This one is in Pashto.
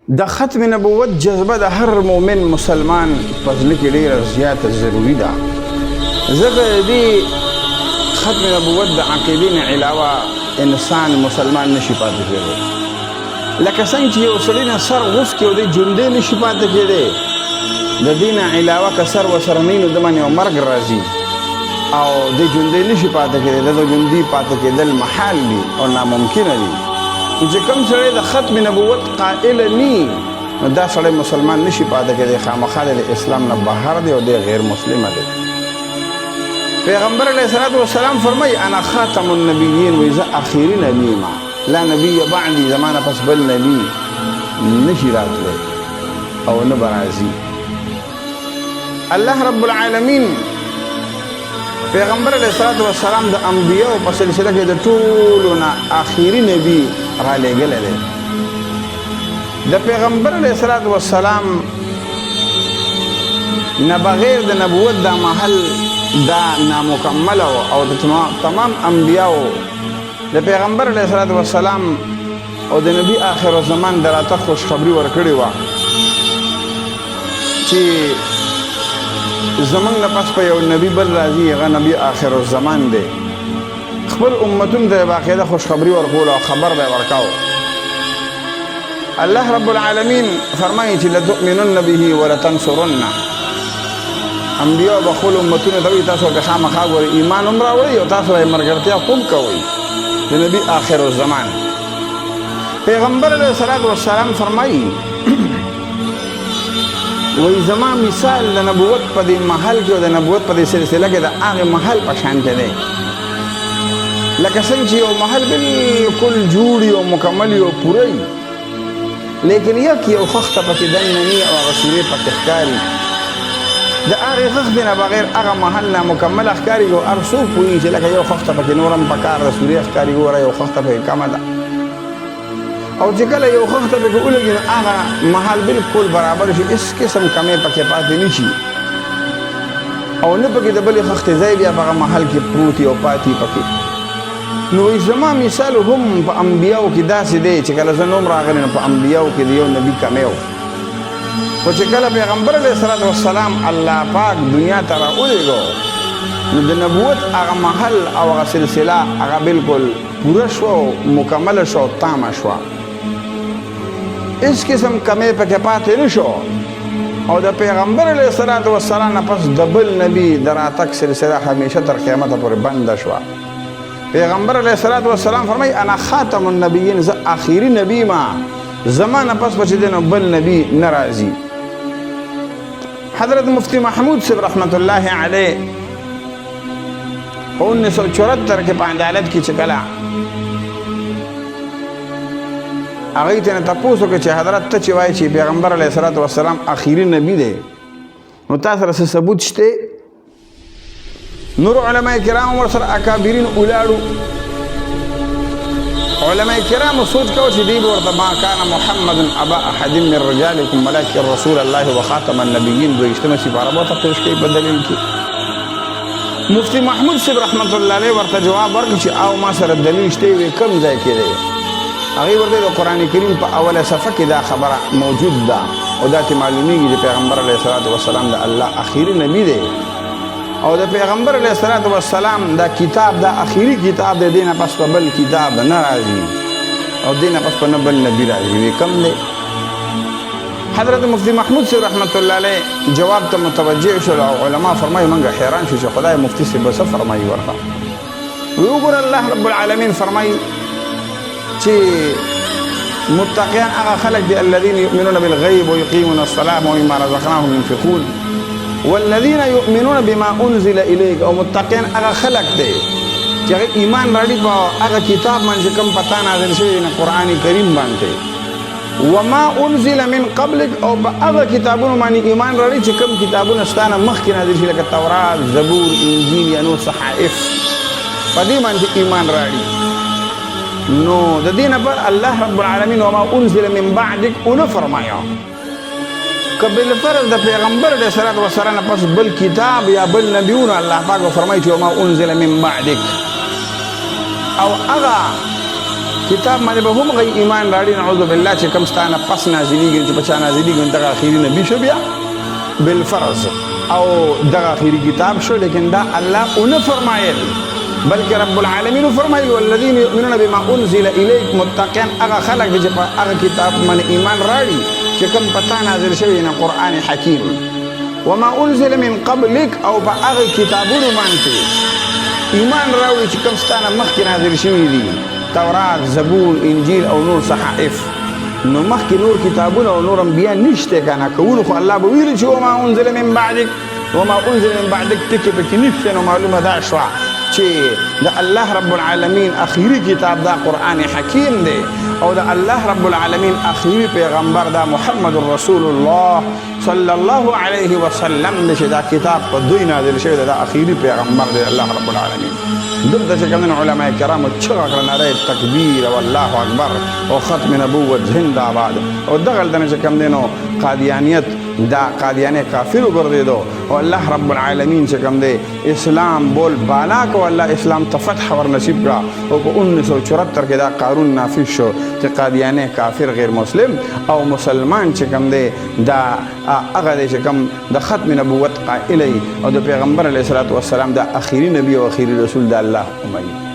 د ختم نبوت جذبه د هر مؤمن مسلمان په زړه کې ډېره زیاته ضروري ده، ځکه د دې ختم نبوت د عقیدې نه علاوه انسان مسلمان نشي پاتې کېدی. لکه څنګه چې یو سړي نه سر غوڅ کړي او دی ژوندی نشي پاتې کېدی، د دې نه علاوه که سر ورسره نه وي نو د باندې یو مرګ راځي او دی ژوندی نشي پاتې کېدی. د ژوندي پاتې کېدل محال دي او ناممکنه دي. چې کوم سړی د ختم نبوت قائل ني نو دا سړی مسلمان نشي پاتې کېدی، خامخا د اسلام نه بهر دی او دی غیر مسلمه دی. پیغمبر علیه الصلاة والسلام فرمایي انا خاتم النبیین، وایي زه اخري نبی یم، لا نبی بعدي، زمانه پس بل نبی نشي راتلی او نه به راځي. الله رب العالمین پیغمبر علیه الصلاة والسلام د انبیاء په سلسله کې د ټولو نه آخري نبی را لېږلی دی. د پیغمبر علیه الصلاة والسلام نه بغیر د نبوت دا محل دا نامکمل او د تمام انبیاء د پیغمبر علیه الصلاة والسلام او د نبی آخر الزمان د راتګ خوشخبري ورکړې وه چې زمونږ نه پس په یو نبی بل راځي، هغه نبی آخر الزمان دی. خپل امتونو ته یې باقاعده خوشخبري ورکول او خبر به یې ورکاو. الله رب العالمین فرمایي چې لتؤمنن به ولتنصرنه. انبیاء به خپل امتونو ته وایي تاسو به خامخا ګورئ ایمان هم راوړئ او تاسو به یې ملګرتیا هم کوئ د نبی آخر الزمان. پیغمبر علیه الصلاة والسلام فرمایي وی زما مثال د نبوت په دې محل کې او د نبوت په دې سلسله کې د هغې محل په شانته دی. لکه څنګه چې یو محل بالکل جوړ او مکمل او پوره وي، لیکن یو خښته پکې دننه نه وي او هغه سورې پکې ښکاري. د هغې خښتې نه بغیر هغه محل نامکمله ښکاري او هر څوک پوهېږي چې لکه یو خښته پکې نور هم پکار ده، سورې ښکاري ګوره یو خښته پکې کمه ده. او چې کله یو خښته پکې ولګي نو هغه محل بالکل برابر شي، هېڅ قسم کمې پکې پاتې نه شي او نه پکې د بلې خښتې ځای بیا په هغه محل کې پروت او پاتې پکې. نو وایي زما مثال هم په انبیاو کې داسې دی چې کله زه نوم راغلی نو په انبیاو کې د یو نبي کمی و، خو چې کله پیغمبر علیه الصلاة والسلام الله پاک دنیا ته راولېږو نو د نبوت هغه محل او هغه سلسله هغه بالکل پوره شوه او مکمله شوه او تامه شوه، هیڅ قسم کمی پکې پاتې نه شو. او د پیغمبر علیه الصلاة والسلام نه پس د بل نبي د راتګ سلسله همیشه تر قیامته پورې بنده شوه. پیغمبر علیه الصلاة والسلام فرمایي انا خاتم النبیین، زه آخري نبی ما، زما نه پس به چې دی نو بل نبی نه راځي. حضرت مفتی محمود صاحب رحمت الله علیه په 1974 کې په عدالت کې چې کله هغوی ته نه تپوس وکړه چې حضرت ته چې وایي چې پیغمبر علیه الصلاة والسلام آخري نبی دی نو تا سره څه ثبوت شته؟ نور علماء کرام ورسره اکابرین ولاړو. علماء کرامو سوچ کوو چې دوی به ورته ما کان محمد ابا احد من رجالکم ولکن رسول الله وخاتم النبیین 22 سپاره به ورته پیش کوي په دلیل کې. مفتی محمود صاحب رحمت الله علیه ورته جواب ورکړي چې او ما سره دلیل شته وي کوم ځای کې دی؟ هغې ورته د قرآن کریم په اوله صفحه کې دا خبره موجود ده او دا ته معلومیږي چې پیغمبر علیه الصلاة والسلام د الله آخري نبی دی او د پیغمبر علیه الصلاة والسلام دا کتاب دا آخري کتاب دی، دې نه پس په بل کتاب نه راځي او دې نه پس په نه بل نبي راځي. وی کم دی؟ حضرت مفتی محمود صاحب رحمت الله علیه جواب ته متوجه شول او علما فرمایي موږ حیران شو چې خدای مفتی صاحب څه فرمایي ورته. وی وګوره الله رب العالمین فرمایي چې متقیان هغه خلق دي الذين يؤمنون بالغیب ويقيمون الصلاة ومما رزقناهم ينفقون والذين يؤمنون بما انزل اليك. او متقیان هغه خلق دي چې هغه ایمان راړي په هغه کتاب باندې کوم پتا نازل شوی نه قرآن کریم باندې وما انزل من قبلك او په هغه کتابونو باندې ایمان راړي چې کوم کتابونه ستانه مخکې نازل شوي لکه تورات، زبور، انجیل یا نور صحائف، په دې باندې ایمان راړي. نو د دې نه بعد الله رب العالمین وما انزل من بعدک اونه فرمایا که بالفرض د پیغمبر علیه الصلاة والسلام پس بل کتاب یا بل نبیونه الله پاک فرمایي چې وما انزل من بعدک او هغه کتاب باندې به هم غي ایمان راړي نعوذ بالله چې کوم ستانه پس نازلېږي چې بچا نازلېږي دغه اخیری نبی شو بیا بالفرض او دغه اخیری کتاب شو لیکن دا الله اون فرمایل بلکې رب العالمین فرمایي والذین یؤمنون بما انزل الیک متقین هغه خلک چې په هغه کتاب باندې ایمان راړي چې کوم پتا نازل شوی نه قران حکیم وما انزل من قبلک او په هغه کتابونو باندې ایمان راوړي چې کوم ستانه مخکې نازل شوی دي تورات زبور انجیل او نور صحائف نو مخکې نور کتابونه او نور انبیا نشته کنه کوونو خو الله به ویل چې وما انزل من بعدک وما انزل من بعدک ټکي پکې نشته نو معلومه دا شوه چې د الله رب العالمین اخیری کتاب دا قرآن حکیم دی او د الله رب العالمین اخیری پیغمبر دا محمد رسول الله صلی الله علیه وسلم دی چې دا کتاب په دوی نازل شوی دا اخیری پیغمبر دی الله رب العالمین دلته چې کوم علماء کرام چغه کړه ناره تکبیر او الله اکبر او ختم نبوت زنده آباد او دغه دنه چې کوم دینو قادیانیت دا قادیانه کافر وګرځیدو او الله رب العالمین چې کوم دی اسلام بول بالا کو الله اسلام ته فتح ور نصیب کړه او په 1974 کې دا قانون نافذ شو چې قادیانه کافر غیر مسلم او مسلمان چې کوم دی دا هغه چې کوم د ختم نبوت قائل او د پیغمبر علیه الصلاۃ والسلام دا اخیری نبی او اخیری رسول د الله امي